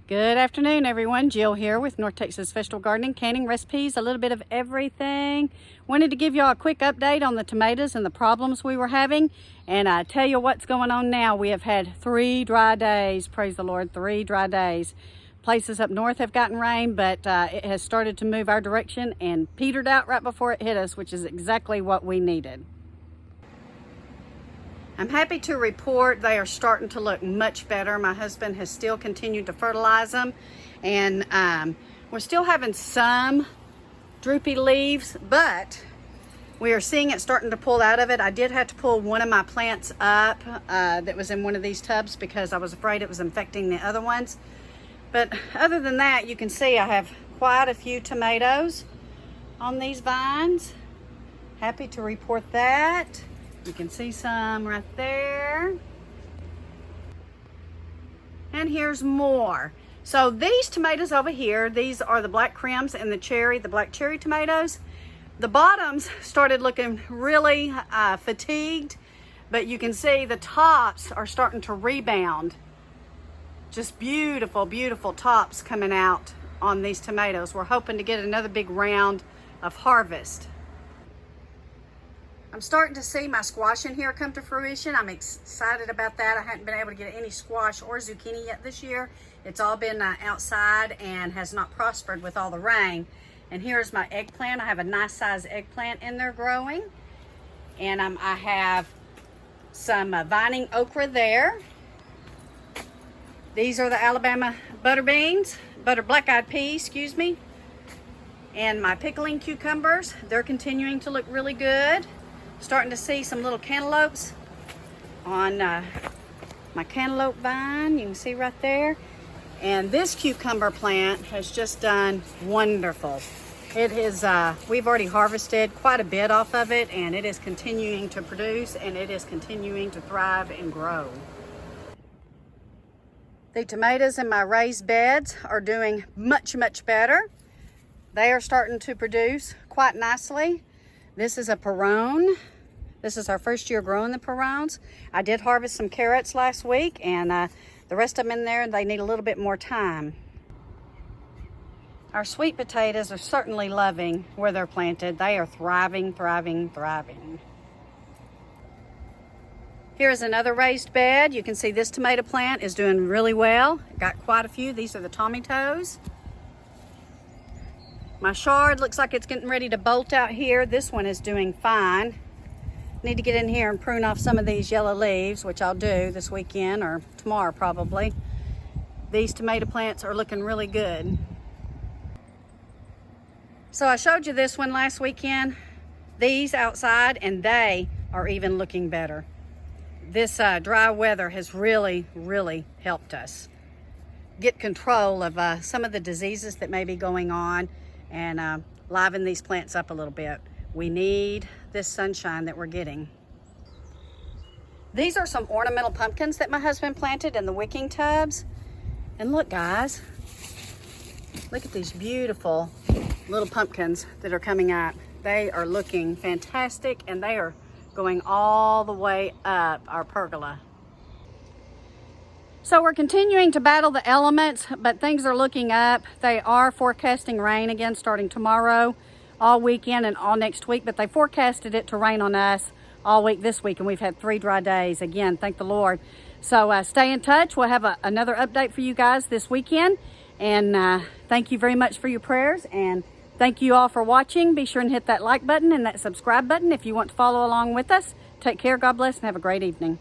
Good afternoon, everyone. Jill here with North Texas Vegetable Gardening, canning recipes, a little bit of everything. Wanted to give y'all a quick update on the tomatoes and the problems we were having, and tell you what's going on now. We have had 3 dry days, praise the Lord, 3 dry days. Places up north have gotten rain, but it has started to move our direction and petered out right before it hit us, which is exactly what we needed. I'm happy to report they are starting to look much better. My husband has still continued to fertilize them, and we're still having some droopy leaves, but we are seeing it starting to pull out of it. I did have to pull one of my plants up that was in one of these tubs because I was afraid it was infecting the other ones. But other than that, you can see I have quite a few tomatoes on these vines. Happy to report that. You can see some right there. And here's more. So these tomatoes over here, these are the black crims and the black cherry tomatoes. The bottoms started looking really fatigued, but you can see the tops are starting to rebound. Just beautiful, beautiful tops coming out on these tomatoes. We're hoping to get another big round of harvest. I'm starting to see my squash in here come to fruition. I'm excited about that. I hadn't been able to get any squash or zucchini yet this year. It's all been outside and has not prospered with all the rain. And here's my eggplant. I have a nice size eggplant in there growing. And I have some vining okra there. These are the Alabama butter black-eyed peas, excuse me. And my pickling cucumbers, they're continuing to look really good. Starting to see some little cantaloupes on my cantaloupe vine. You can see right there. And this cucumber plant has just done wonderful. It is, we've already harvested quite a bit off of it, and it is continuing to produce, and it is continuing to thrive and grow. The tomatoes in my raised beds are doing much, much better. They are starting to produce quite nicely. This is a Perone. This is our first year growing the Perones. I did harvest some carrots last week, and the rest of them in there, they need a little bit more time. Our sweet potatoes are certainly loving where they're planted. They are thriving, thriving, thriving. Here's another raised bed. You can see this tomato plant is doing really well. Got quite a few. These are the tomatoes. My chard looks like it's getting ready to bolt out here. This one is doing fine. Need to get in here and prune off some of these yellow leaves, which I'll do this weekend or tomorrow probably. These tomato plants are looking really good. So I showed you this one last weekend. These outside, and they are even looking better. This dry weather has really, really helped us get control of some of the diseases that may be going on and liven these plants up a little bit. We need this sunshine that we're getting. These are some ornamental pumpkins that my husband planted in the wicking tubs. And look, guys, look at these beautiful little pumpkins that are coming out. They are looking fantastic, and they are going all the way up our pergola. So we're continuing to battle the elements, but things are looking up. They are forecasting rain again starting tomorrow, all weekend and all next week, but they forecasted it to rain on us all week this week, and we've had 3 dry days. Again, thank the Lord. So stay in touch. We'll have another update for you guys this weekend, and thank you very much for your prayers, and thank you all for watching. Be sure and hit that like button and that subscribe button if you want to follow along with us. Take care, God bless, and have a great evening.